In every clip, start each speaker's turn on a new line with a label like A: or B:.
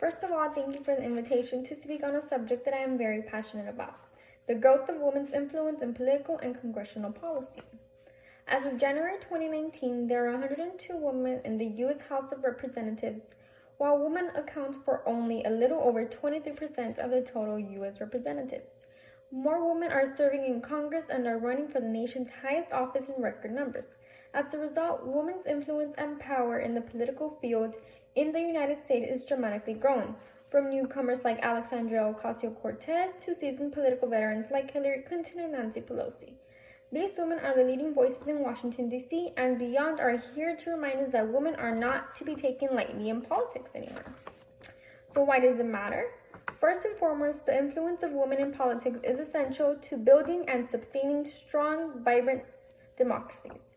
A: First of all, thank you for the invitation to speak on a subject that I am very passionate about, the growth of women's influence in political and congressional policy. As of January 2019, there are 102 women in the U.S. House of Representatives, while women account for only a little over 23% of the total U.S. representatives. More women are serving in Congress and are running for the nation's highest office in record numbers. As a result, women's influence and power in the political field in the United States is dramatically growing, from newcomers like Alexandria Ocasio-Cortez to seasoned political veterans like Hillary Clinton and Nancy Pelosi. These women are the leading voices in Washington, D.C. and beyond are here to remind us that women are not to be taken lightly in politics anymore. So why does it matter? First and foremost, the influence of women in politics is essential to building and sustaining strong, vibrant democracies.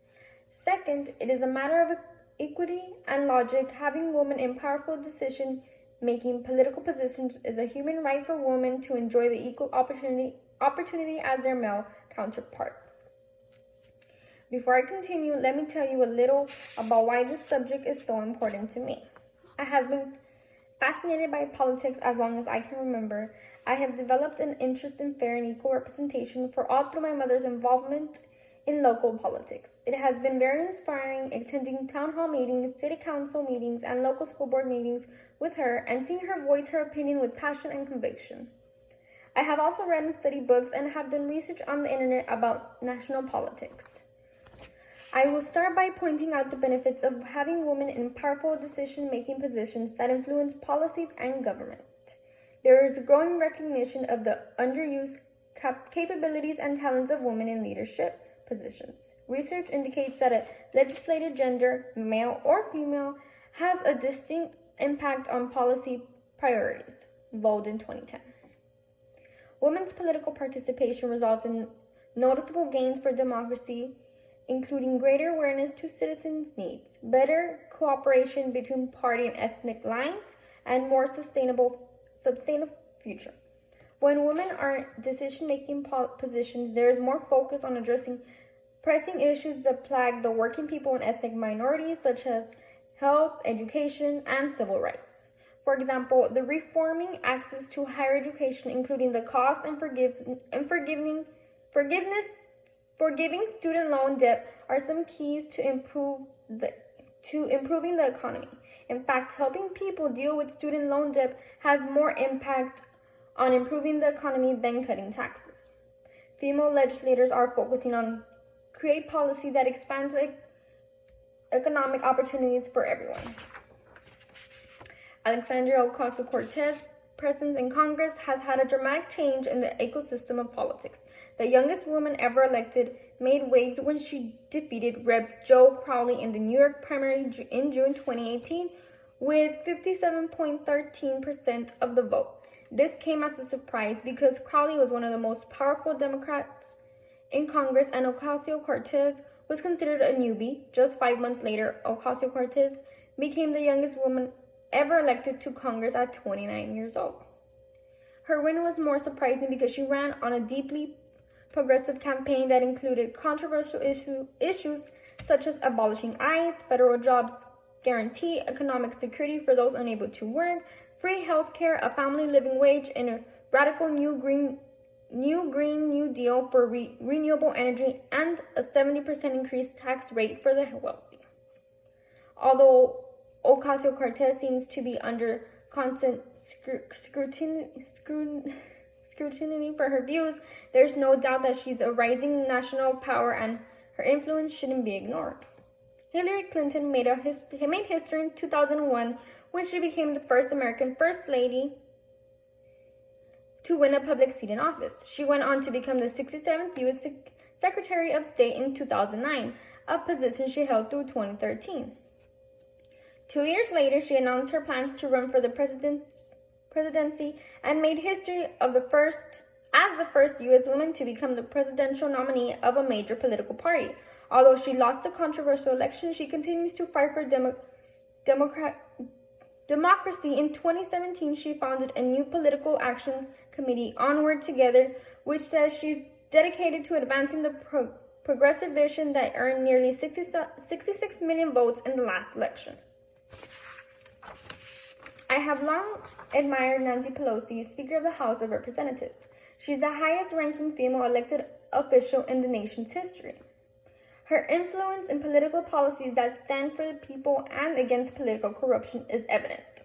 A: Second, it is a matter of equity and logic. Having women in powerful decision-making political positions is a human right for women to enjoy the equal opportunity as their male counterparts. Before I continue, let me tell you a little about why this subject is so important to me. I have been fascinated by politics as long as I can remember. I have developed an interest in fair and equal representation for all through my mother's involvement in local politics. It has been very inspiring attending town hall meetings, city council meetings, and local school board meetings with her and seeing her voice her opinion with passion and conviction. I have also read and studied books and have done research on the internet about national politics. I will start by pointing out the benefits of having women in powerful decision-making positions that influence policies and government. There is a growing recognition of the underused capabilities and talents of women in leadership positions. Research indicates that a legislated gender, male or female, has a distinct impact on policy priorities. Vold in 2010. Women's political participation results in noticeable gains for democracy, including greater awareness to citizens' needs, better cooperation between party and ethnic lines, and more sustainable future. When women are in decision-making positions, there is more focus on addressing pressing issues that plague the working people and ethnic minorities, such as health, education, and civil rights. For example, the reforming access to higher education, including the cost and forgiving student loan debt, are some keys to improving the economy. In fact, helping people deal with student loan debt has more impact on improving the economy than cutting taxes. Female legislators are focusing on create policy that expands economic opportunities for everyone. Alexandria Ocasio-Cortez's presence in Congress has had a dramatic change in the ecosystem of politics. The youngest woman ever elected made waves when she defeated Rep. Joe Crowley in the New York primary in June 2018 with 57.13% of the vote. This came as a surprise because Crowley was one of the most powerful Democrats in Congress, and Ocasio-Cortez was considered a newbie. Just 5 months later, Ocasio-Cortez became the youngest woman ever elected to Congress at 29 years old. Her win was more surprising because she ran on a deeply progressive campaign that included controversial issues such as abolishing ICE, federal jobs guarantee, economic security for those unable to work, free health care, a family living wage, and a radical New Green New Deal for renewable energy, and a 70% increased tax rate for the wealthy. Although Ocasio-Cortez seems to be under constant scrutiny for her views, there's no doubt that she's a rising national power and her influence shouldn't be ignored. Hillary Clinton made history in 2001 when she became the first American First Lady to win a public seat in office. She went on to become the 67th U.S. Secretary of State in 2009, a position she held through 2013. 2 years later, she announced her plans to run for the presidency and made history as the first U.S. woman to become the presidential nominee of a major political party. Although she lost the controversial election, she continues to fight for democracy. In 2017, she founded a new political action committee, Onward Together, which says she's dedicated to advancing the progressive vision that earned nearly 66 million votes in the last election. I have long admired Nancy Pelosi, Speaker of the House of Representatives. She's the highest-ranking female elected official in the nation's history. Her influence in political policies that stand for the people and against political corruption is evident.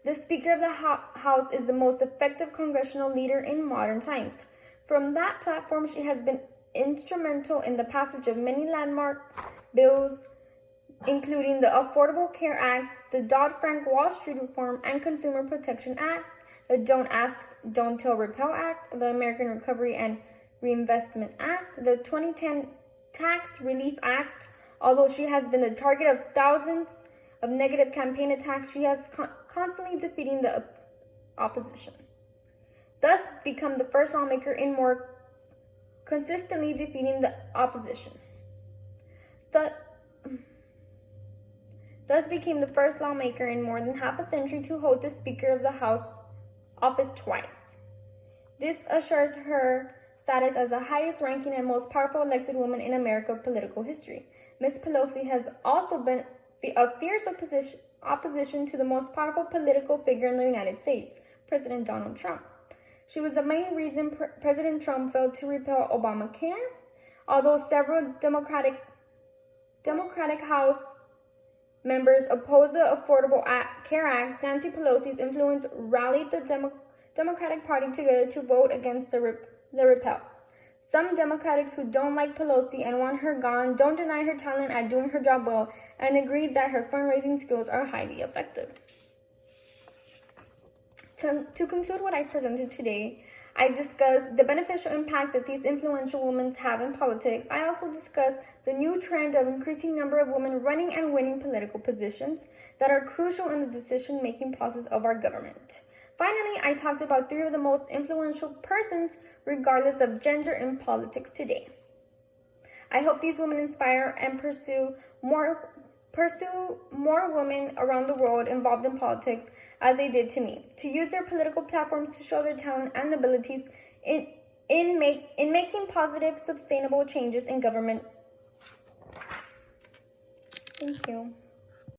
A: The Speaker of the House is the most effective congressional leader in modern times. From that platform, she has been instrumental in the passage of many landmark bills, including the Affordable Care Act, the Dodd-Frank Wall Street Reform and Consumer Protection Act, the Don't Ask, Don't Tell, Repeal Act, the American Recovery and Reinvestment Act, the 2010 Tax Relief Act. Although she has been the target of thousands of negative campaign attacks, she has constantly defeating the opposition, thus become the first lawmaker in more consistently defeating the opposition. Thus became the first lawmaker in more than half a century to hold the Speaker of the House office twice. This assures her status as the highest-ranking and most powerful elected woman in American political history. Ms. Pelosi has also been a fierce opposition to the most powerful political figure in the United States, President Donald Trump. She was the main reason President Trump failed to repeal Obamacare. Although several Democratic House members opposed the Affordable Care Act, Nancy Pelosi's influence rallied the Democratic Party together to vote against the repeal. Some Democrats who don't like Pelosi and want her gone don't deny her talent at doing her job well and agreed that her fundraising skills are highly effective. To conclude what I presented today, I discussed the beneficial impact that these influential women have in politics. I also discussed the new trend of increasing number of women running and winning political positions that are crucial in the decision-making process of our government. Finally, I talked about 3 of the most influential persons, regardless of gender, in politics today. I hope these women inspire and pursue more women around the world involved in politics as they did to me, to use their political platforms to show their talent and abilities in making positive, sustainable changes in government. Thank you.